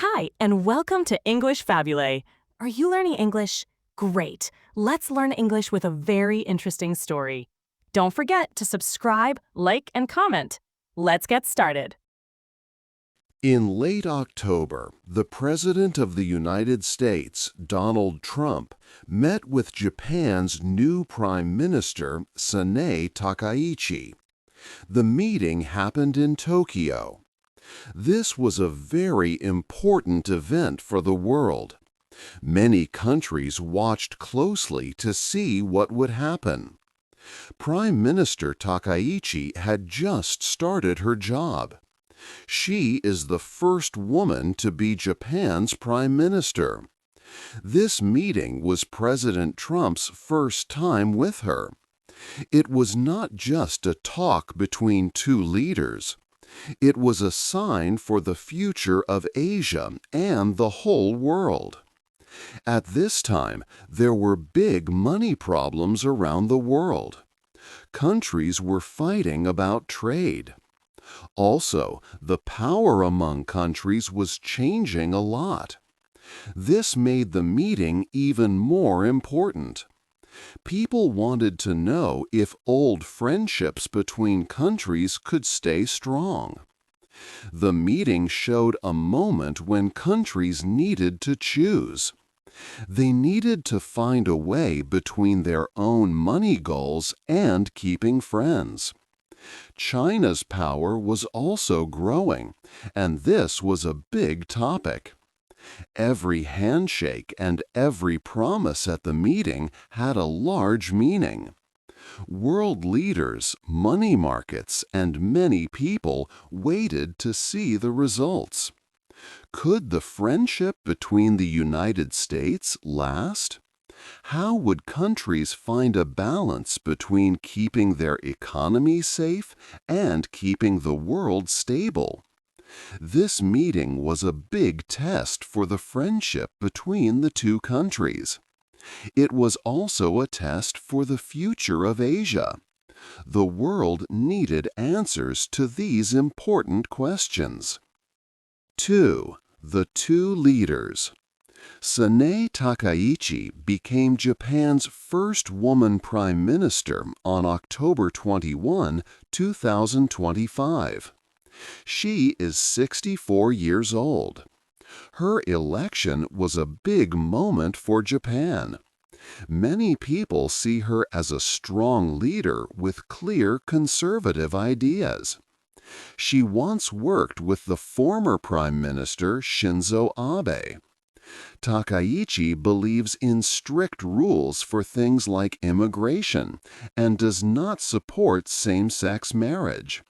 Hi, and welcome to English-Fabule. Are you learning English? Great. Let's learn English with a very interesting story. Don't forget to subscribe, like, and comment. Let's get started. In late October, the President of the United States, Donald Trump, met with Japan's new Prime Minister, Sanae Takaichi. The meeting happened in Tokyo. This was a very important event for the world. Many countries watched closely to see what would happen. Prime Minister Takaichi had just started her job. She is the first woman to be Japan's Prime Minister. This meeting was President Trump's first time with her. It was not just a talk between two leaders. It was a sign for the future of Asia and the whole world. At this time, there were big money problems around the world. Countries were fighting about trade. Also, the power among countries was changing a lot. This made the meeting even more important. People wanted to know if old friendships between countries could stay strong. The meeting showed a moment when countries needed to choose. They needed to find a way between their own money goals and keeping friends. China's power was also growing, and this was a big topic. Every handshake and every promise at the meeting had a large meaning. World leaders, money markets, and many people waited to see the results. Could the friendship between the United States last? How would countries find a balance between keeping their economy safe and keeping the world stable? This meeting was a big test for the friendship between the two countries. It was also a test for the future of Asia. The world needed answers to these important questions. 2. The two leaders. Sanae Takaichi became Japan's first woman prime minister on October 21, 2025. She is 64 years old. Her election was a big moment for Japan. Many people see her as a strong leader with clear conservative ideas. She once worked with the former Prime Minister Shinzo Abe. Takaichi believes in strict rules for things like immigration and does not support same-sex marriage.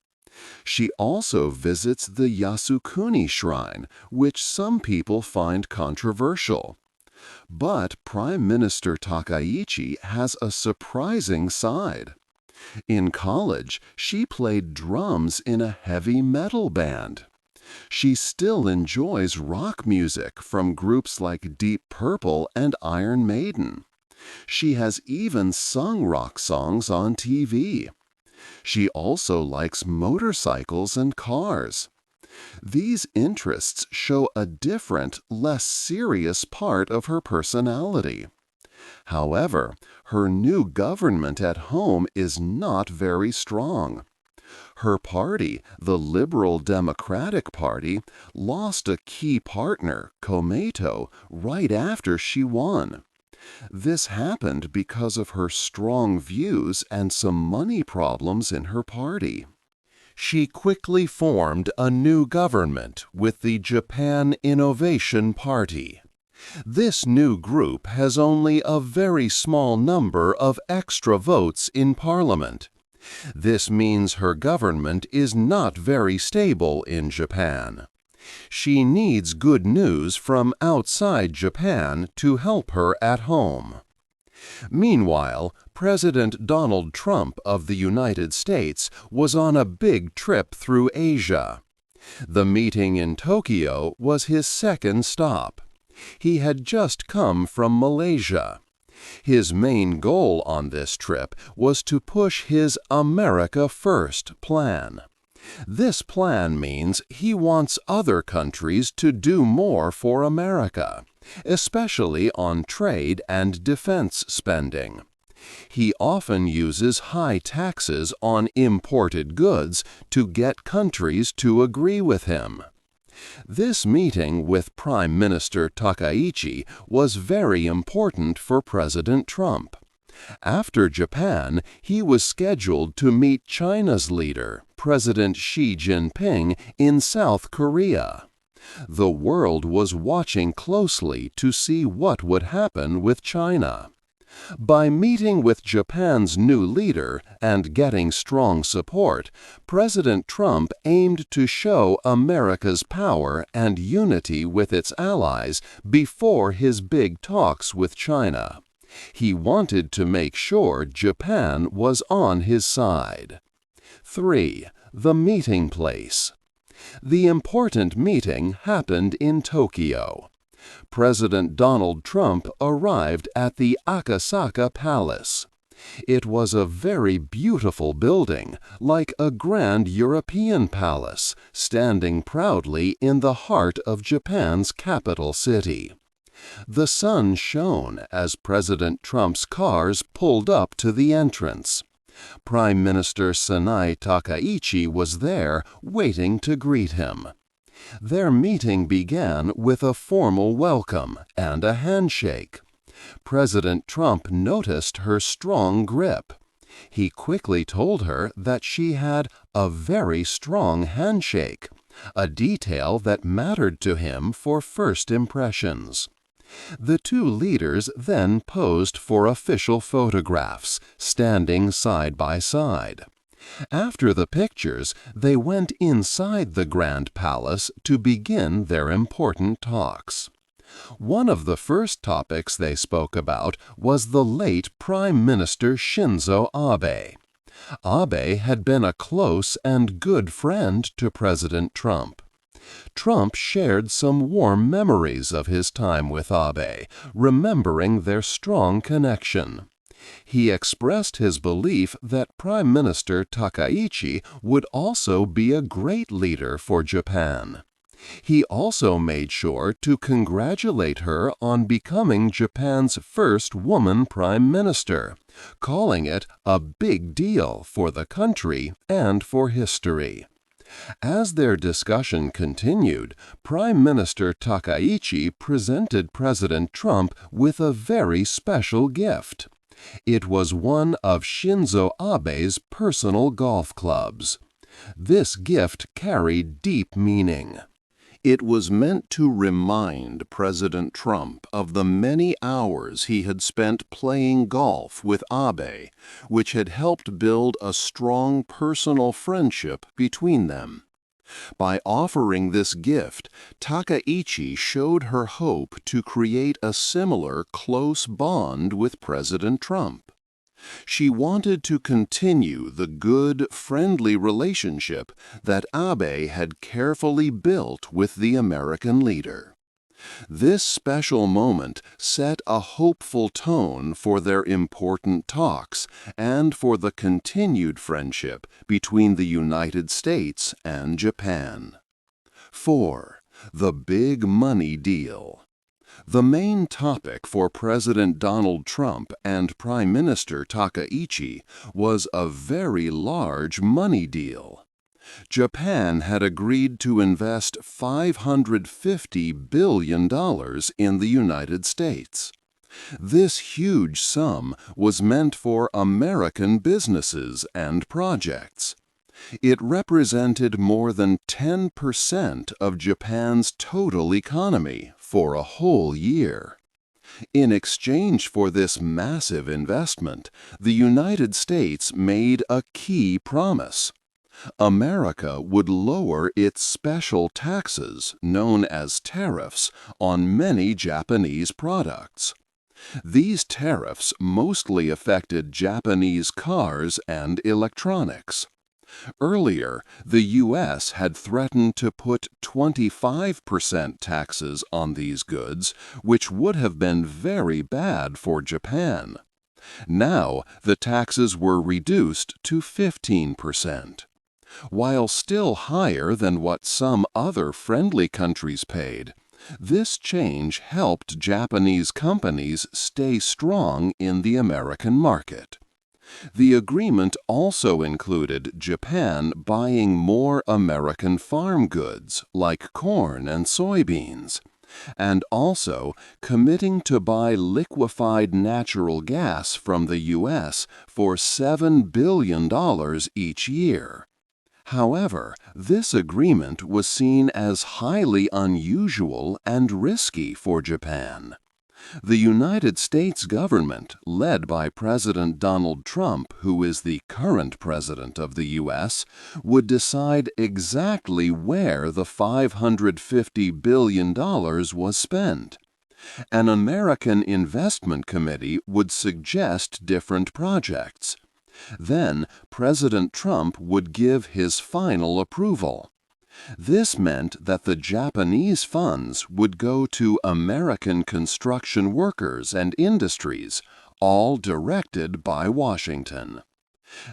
She also visits the Yasukuni Shrine, which some people find controversial. But Prime Minister Takaichi has a surprising side. In college, she played drums in a heavy metal band. She still enjoys rock music from groups like Deep Purple and Iron Maiden. She has even sung rock songs on TV. She also likes motorcycles and cars. These interests show a different, less serious part of her personality. However, her new government at home is not very strong. Her party, the Liberal Democratic Party, lost a key partner, Komeito, right after she won. This happened because of her strong views and some money problems in her party. She quickly formed a new government with the Japan Innovation Party. This new group has only a very small number of extra votes in Parliament. This means her government is not very stable in Japan. She needs good news from outside Japan to help her at home. Meanwhile, President Donald Trump of the United States was on a big trip through Asia. The meeting in Tokyo was his second stop. He had just come from Malaysia. His main goal on this trip was to push his America First plan. This plan means he wants other countries to do more for America, especially on trade and defense spending. He often uses high taxes on imported goods to get countries to agree with him. This meeting with Prime Minister Takaichi was very important for President Trump. After Japan, he was scheduled to meet China's leader, President Xi Jinping, in South Korea. The world was watching closely to see what would happen with China. By meeting with Japan's new leader and getting strong support, President Trump aimed to show America's power and unity with its allies before his big talks with China. He wanted to make sure Japan was on his side. 3. The meeting place. The important meeting happened in Tokyo. President Donald Trump arrived at the Akasaka Palace. It was a very beautiful building, like a grand European palace, standing proudly in the heart of Japan's capital city. The sun shone as President Trump's cars pulled up to the entrance. Prime Minister Sanae Takaichi was there, waiting to greet him. Their meeting began with a formal welcome and a handshake. President Trump noticed her strong grip. He quickly told her that she had a very strong handshake, a detail that mattered to him for first impressions. The two leaders then posed for official photographs, standing side by side. After the pictures, they went inside the Grand Palace to begin their important talks. One of the first topics they spoke about was the late Prime Minister Shinzo Abe. Abe had been a close and good friend to President Trump. Trump shared some warm memories of his time with Abe, remembering their strong connection. He expressed his belief that Prime Minister Takaichi would also be a great leader for Japan. He also made sure to congratulate her on becoming Japan's first woman prime minister, calling it a big deal for the country and for history. As their discussion continued, Prime Minister Takaichi presented President Trump with a very special gift. It was one of Shinzo Abe's personal golf clubs. This gift carried deep meaning. It was meant to remind President Trump of the many hours he had spent playing golf with Abe, which had helped build a strong personal friendship between them. By offering this gift, Takaichi showed her hope to create a similar close bond with President Trump. She wanted to continue the good, friendly relationship that Abe had carefully built with the American leader. This special moment set a hopeful tone for their important talks and for the continued friendship between the United States and Japan. 4. The Big Money Deal. The main topic for President Donald Trump and Prime Minister Takaichi was a very large money deal. Japan had agreed to invest $550 billion in the United States. This huge sum was meant for American businesses and projects. It represented more than 10% of Japan's total economy for a whole year. In exchange for this massive investment, the United States made a key promise. America would lower its special taxes, known as tariffs, on many Japanese products. These tariffs mostly affected Japanese cars and electronics. Earlier, the U.S. had threatened to put 25% taxes on these goods, which would have been very bad for Japan. Now, the taxes were reduced to 15%. While still higher than what some other friendly countries paid, this change helped Japanese companies stay strong in the American market. The agreement also included Japan buying more American farm goods like corn and soybeans, and also committing to buy liquefied natural gas from the U.S. for $7 billion each year. However, this agreement was seen as highly unusual and risky for Japan. The United States government, led by President Donald Trump, who is the current president of the U.S., would decide exactly where the $550 billion was spent. An American investment committee would suggest different projects. Then President Trump would give his final approval. This meant that the Japanese funds would go to American construction workers and industries, all directed by Washington.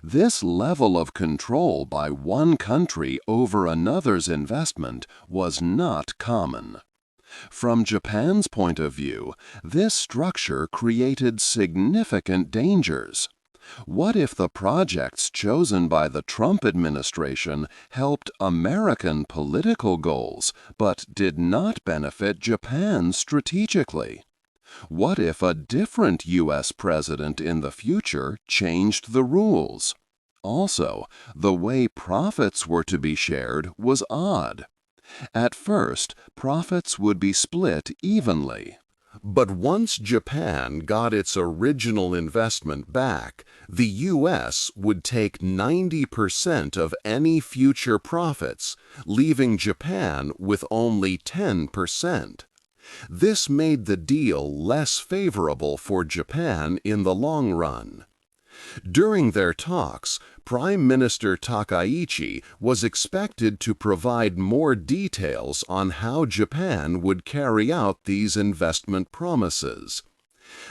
This level of control by one country over another's investment was not common. From Japan's point of view, this structure created significant dangers. What if the projects chosen by the Trump administration helped American political goals but did not benefit Japan strategically? What if a different U.S. president in the future changed the rules? Also, the way profits were to be shared was odd. At first, profits would be split evenly. But once Japan got its original investment back, the U.S. would take 90% of any future profits, leaving Japan with only 10%. This made the deal less favorable for Japan in the long run. During their talks, Prime Minister Takaichi was expected to provide more details on how Japan would carry out these investment promises.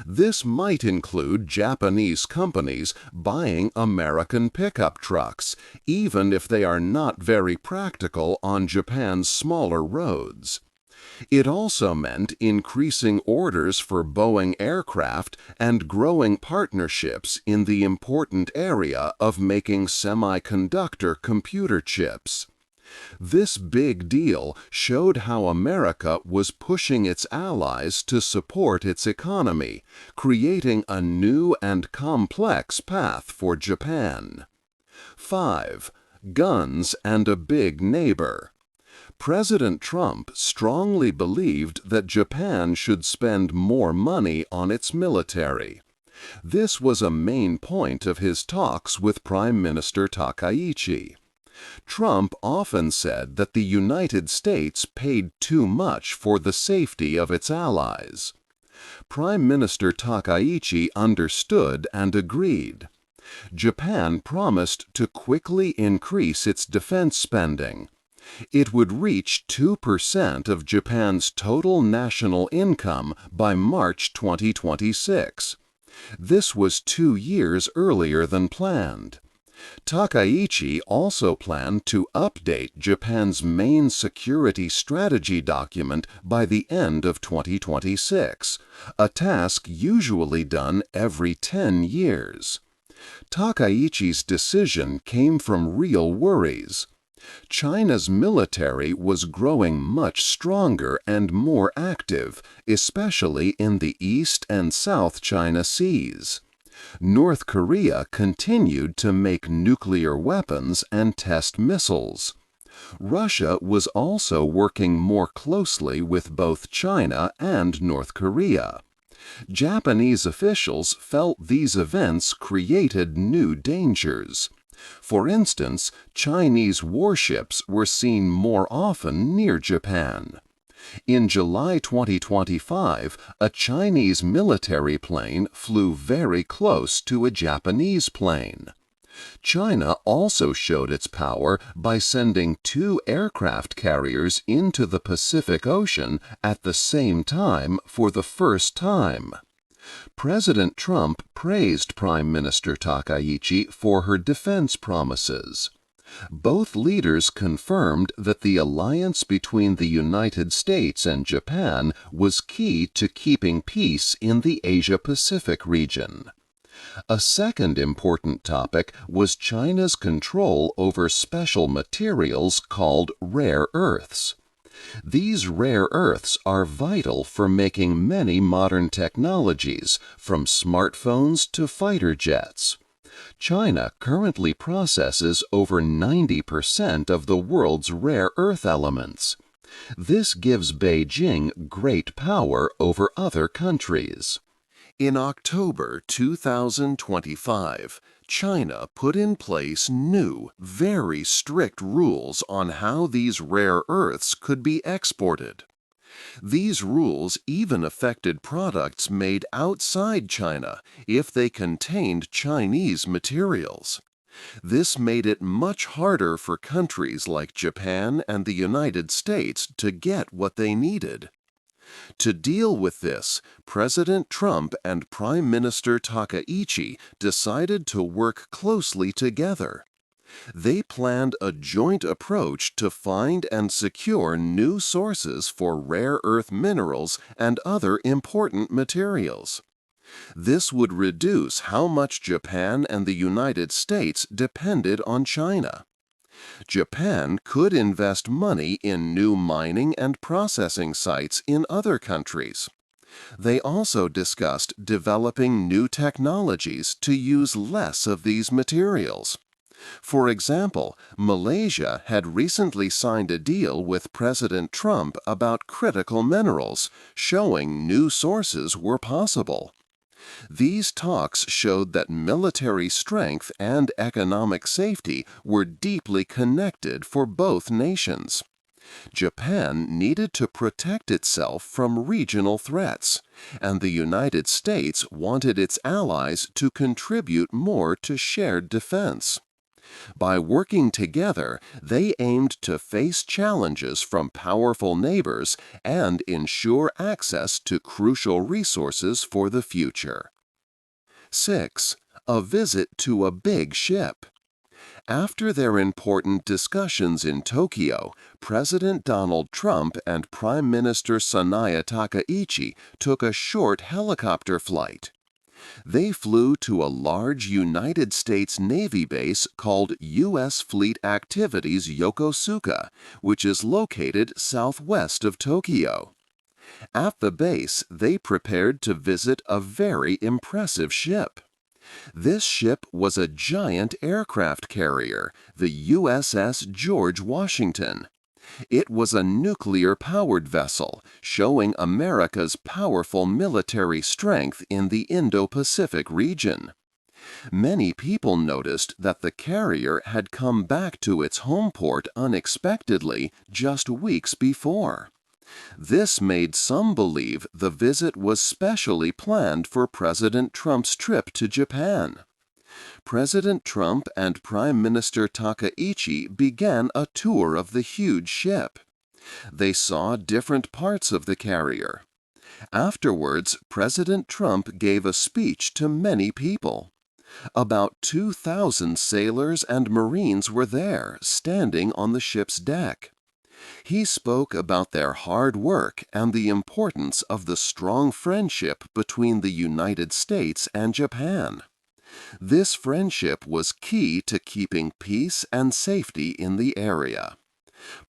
This might include Japanese companies buying American pickup trucks, even if they are not very practical on Japan's smaller roads. It also meant increasing orders for Boeing aircraft and growing partnerships in the important area of making semiconductor computer chips. This big deal showed how America was pushing its allies to support its economy, creating a new and complex path for Japan. 5. Guns and a big neighbor. President Trump strongly believed that Japan should spend more money on its military. This was a main point of his talks with Prime Minister Takaichi. Trump often said that the United States paid too much for the safety of its allies. Prime Minister Takaichi understood and agreed. Japan promised to quickly increase its defense spending. It would reach 2% of Japan's total national income by March 2026. This was 2 years earlier than planned. Takaichi also planned to update Japan's main security strategy document by the end of 2026, a task usually done every 10 years. Takaichi's decision came from real worries. China's military was growing much stronger and more active, especially in the East and South China Seas. North Korea continued to make nuclear weapons and test missiles. Russia was also working more closely with both China and North Korea. Japanese officials felt these events created new dangers. For instance, Chinese warships were seen more often near Japan. In July 2025, a Chinese military plane flew very close to a Japanese plane. China also showed its power by sending 2 aircraft carriers into the Pacific Ocean at the same time for the first time. President Trump praised Prime Minister Takaichi for her defense promises. Both leaders confirmed that the alliance between the United States and Japan was key to keeping peace in the Asia-Pacific region. A second important topic was China's control over special materials called rare earths. These rare earths are vital for making many modern technologies, from smartphones to fighter jets. China currently processes over 90% of the world's rare earth elements. This gives Beijing great power over other countries. In October 2025, China put in place new, very strict rules on how these rare earths could be exported. These rules even affected products made outside China if they contained Chinese materials. This made it much harder for countries like Japan and the United States to get what they needed. To deal with this, President Trump and Prime Minister Takaichi decided to work closely together. They planned a joint approach to find and secure new sources for rare earth minerals and other important materials. This would reduce how much Japan and the United States depended on China. Japan could invest money in new mining and processing sites in other countries. They also discussed developing new technologies to use less of these materials. For example, Malaysia had recently signed a deal with President Trump about critical minerals, showing new sources were possible. These talks showed that military strength and economic safety were deeply connected for both nations. Japan needed to protect itself from regional threats, and the United States wanted its allies to contribute more to shared defense. By working together, they aimed to face challenges from powerful neighbors and ensure access to crucial resources for the future. 6. A visit to a big ship. After their important discussions in Tokyo, President Donald Trump and Prime Minister Sanaya Takaichi took a short helicopter flight. They flew to a large United States Navy base called U.S. Fleet Activities Yokosuka, which is located southwest of Tokyo. At the base, they prepared to visit a very impressive ship. This ship was a giant aircraft carrier, the USS George Washington. It was a nuclear-powered vessel, showing America's powerful military strength in the Indo-Pacific region. Many people noticed that the carrier had come back to its home port unexpectedly just weeks before. This made some believe the visit was specially planned for President Trump's trip to Japan. President Trump and Prime Minister Takaichi began a tour of the huge ship. They saw different parts of the carrier. Afterwards, President Trump gave a speech to many people. About 2,000 sailors and Marines were there, standing on the ship's deck. He spoke about their hard work and the importance of the strong friendship between the United States and Japan. This friendship was key to keeping peace and safety in the area.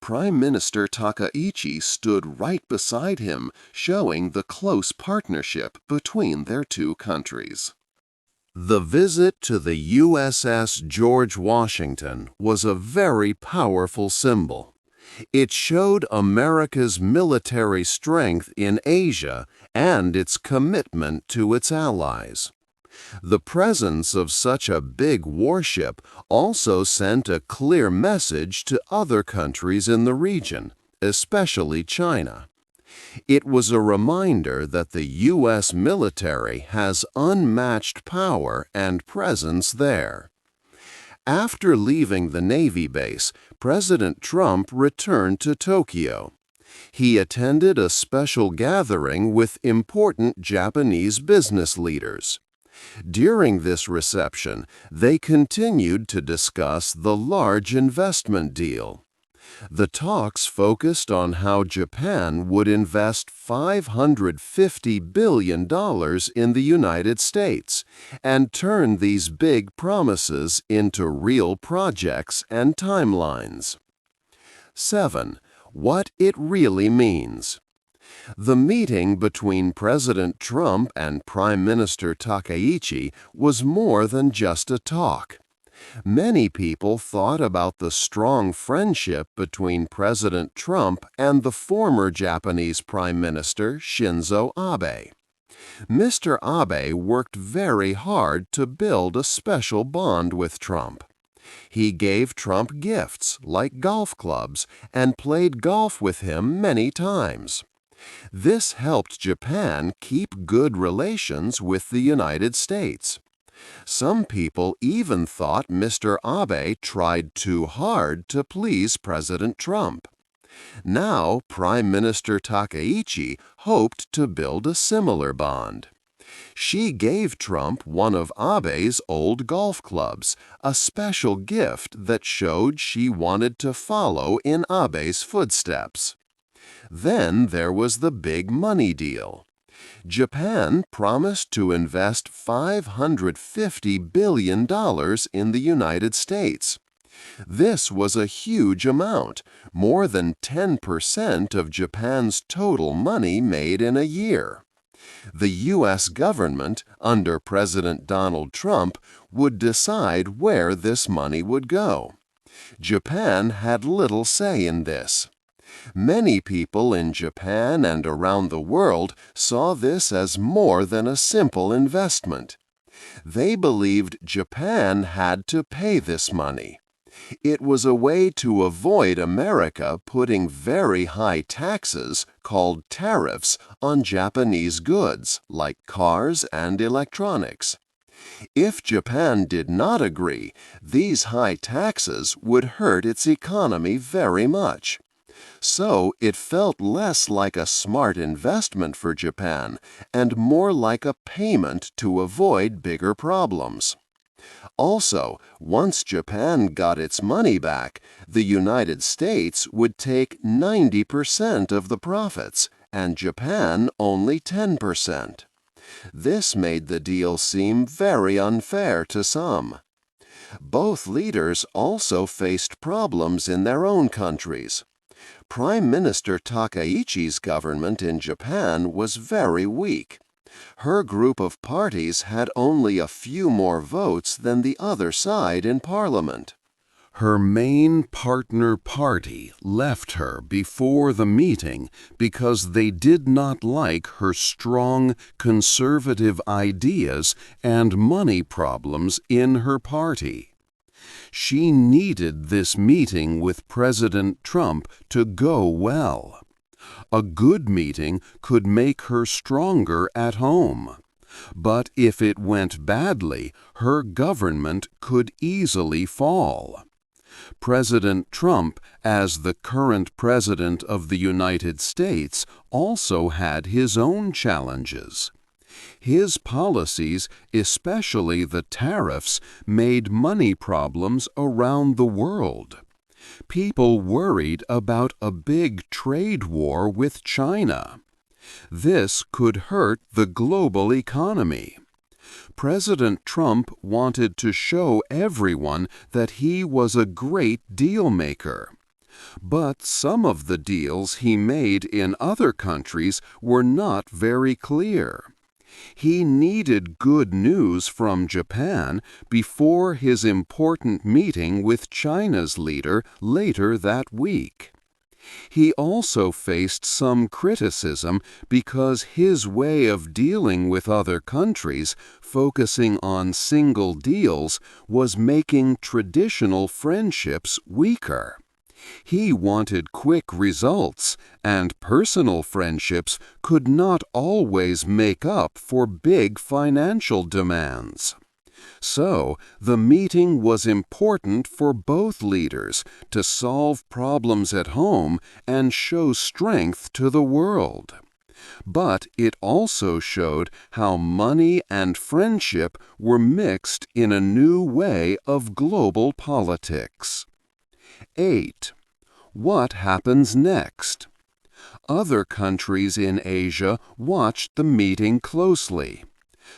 Prime Minister Takaichi stood right beside him, showing the close partnership between their two countries. The visit to the USS George Washington was a very powerful symbol. It showed America's military strength in Asia and its commitment to its allies. The presence of such a big warship also sent a clear message to other countries in the region, especially China. It was a reminder that the U.S. military has unmatched power and presence there. After leaving the Navy base, President Trump returned to Tokyo. He attended a special gathering with important Japanese business leaders. During this reception, they continued to discuss the large investment deal. The talks focused on how Japan would invest $550 billion in the United States and turn these big promises into real projects and timelines. 7. What it really means. The meeting between President Trump and Prime Minister Takaichi was more than just a talk. Many people thought about the strong friendship between President Trump and the former Japanese Prime Minister Shinzo Abe. Mr. Abe worked very hard to build a special bond with Trump. He gave Trump gifts like golf clubs and played golf with him many times. This helped Japan keep good relations with the United States. Some people even thought Mr. Abe tried too hard to please President Trump. Now, Prime Minister Takaichi hoped to build a similar bond. She gave Trump one of Abe's old golf clubs, a special gift that showed she wanted to follow in Abe's footsteps. Then there was the big money deal. Japan promised to invest $550 billion in the United States. This was a huge amount, more than 10% of Japan's total money made in a year. The U.S. government, under President Donald Trump, would decide where this money would go. Japan had little say in this. Many people in Japan and around the world saw this as more than a simple investment. They believed Japan had to pay this money. It was a way to avoid America putting very high taxes, called tariffs, on Japanese goods, like cars and electronics. If Japan did not agree, these high taxes would hurt its economy very much. So it felt less like a smart investment for Japan and more like a payment to avoid bigger problems. Also, once Japan got its money back, the United States would take 90% of the profits and Japan only 10%. This made the deal seem very unfair to some. Both leaders also faced problems in their own countries. Prime Minister Takaichi's government in Japan was very weak. Her group of parties had only a few more votes than the other side in Parliament. Her main partner party left her before the meeting because they did not like her strong conservative ideas and money problems in her party. She needed this meeting with President Trump to go well. A good meeting could make her stronger at home. But if it went badly, her government could easily fall. President Trump, as the current President of the United States, also had his own challenges. His policies, especially the tariffs, made money problems around the world. People worried about a big trade war with China. This could hurt the global economy. President Trump wanted to show everyone that he was a great deal maker. But some of the deals he made in other countries were not very clear. He needed good news from Japan before his important meeting with China's leader later that week. He also faced some criticism because his way of dealing with other countries, focusing on single deals, was making traditional friendships weaker. He wanted quick results, and personal friendships could not always make up for big financial demands. So, the meeting was important for both leaders to solve problems at home and show strength to the world. But it also showed how money and friendship were mixed in a new way of global politics. 8. What happens next? Other countries in Asia watched the meeting closely.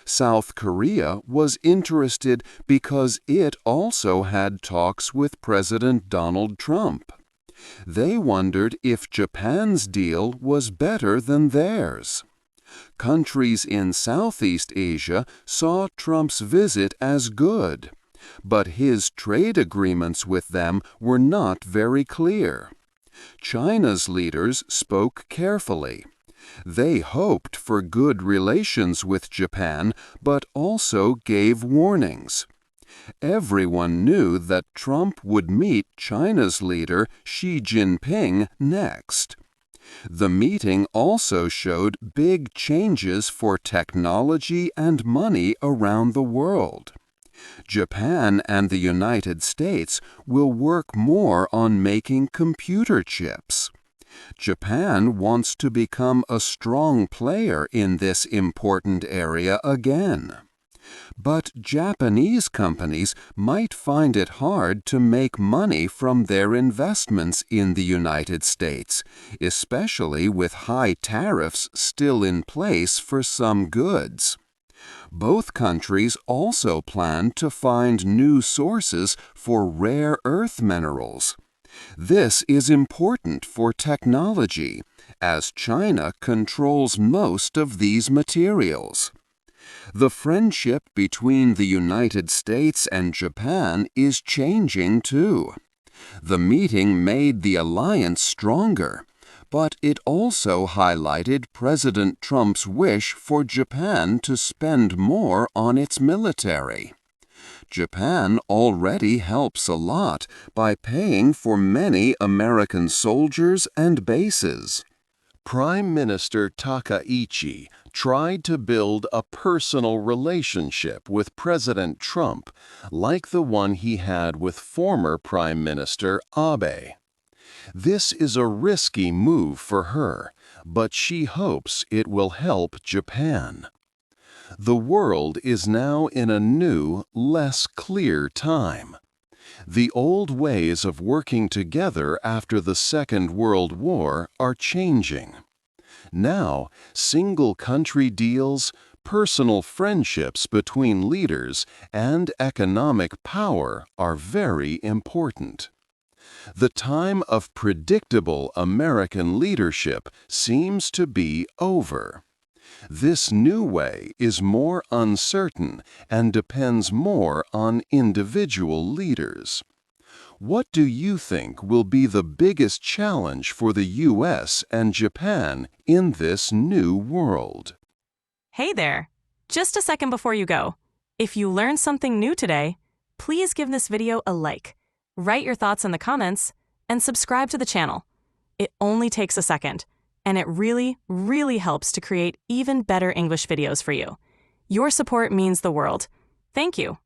South Korea was interested because it also had talks with President Donald Trump. They wondered if Japan's deal was better than theirs. Countries in Southeast Asia saw Trump's visit as good, but his trade agreements with them were not very clear. China's leaders spoke carefully. They hoped for good relations with Japan, but also gave warnings. Everyone knew that Trump would meet China's leader Xi Jinping next. The meeting also showed big changes for technology and money around the world. Japan and the United States will work more on making computer chips. Japan wants to become a strong player in this important area again. But Japanese companies might find it hard to make money from their investments in the United States, especially with high tariffs still in place for some goods. Both countries also plan to find new sources for rare earth minerals. This is important for technology, as China controls most of these materials. The friendship between the United States and Japan is changing too. The meeting made the alliance stronger, but it also highlighted President Trump's wish for Japan to spend more on its military. Japan already helps a lot by paying for many American soldiers and bases. Prime Minister Takaichi tried to build a personal relationship with President Trump, like the one he had with former Prime Minister Abe. This is a risky move for her, but she hopes it will help Japan. The world is now in a new, less clear time. The old ways of working together after the Second World War are changing. Now, single-country deals, personal friendships between leaders, and economic power are very important. The time of predictable American leadership seems to be over. This new way is more uncertain and depends more on individual leaders. What do you think will be the biggest challenge for the U.S. and Japan in this new world? Hey there! Just a second before you go. If you learned something new today, please give this video a like, write your thoughts in the comments, and subscribe to the channel. It only takes a second, and it really, really helps to create even better English videos for you. Your support means the world. Thank you.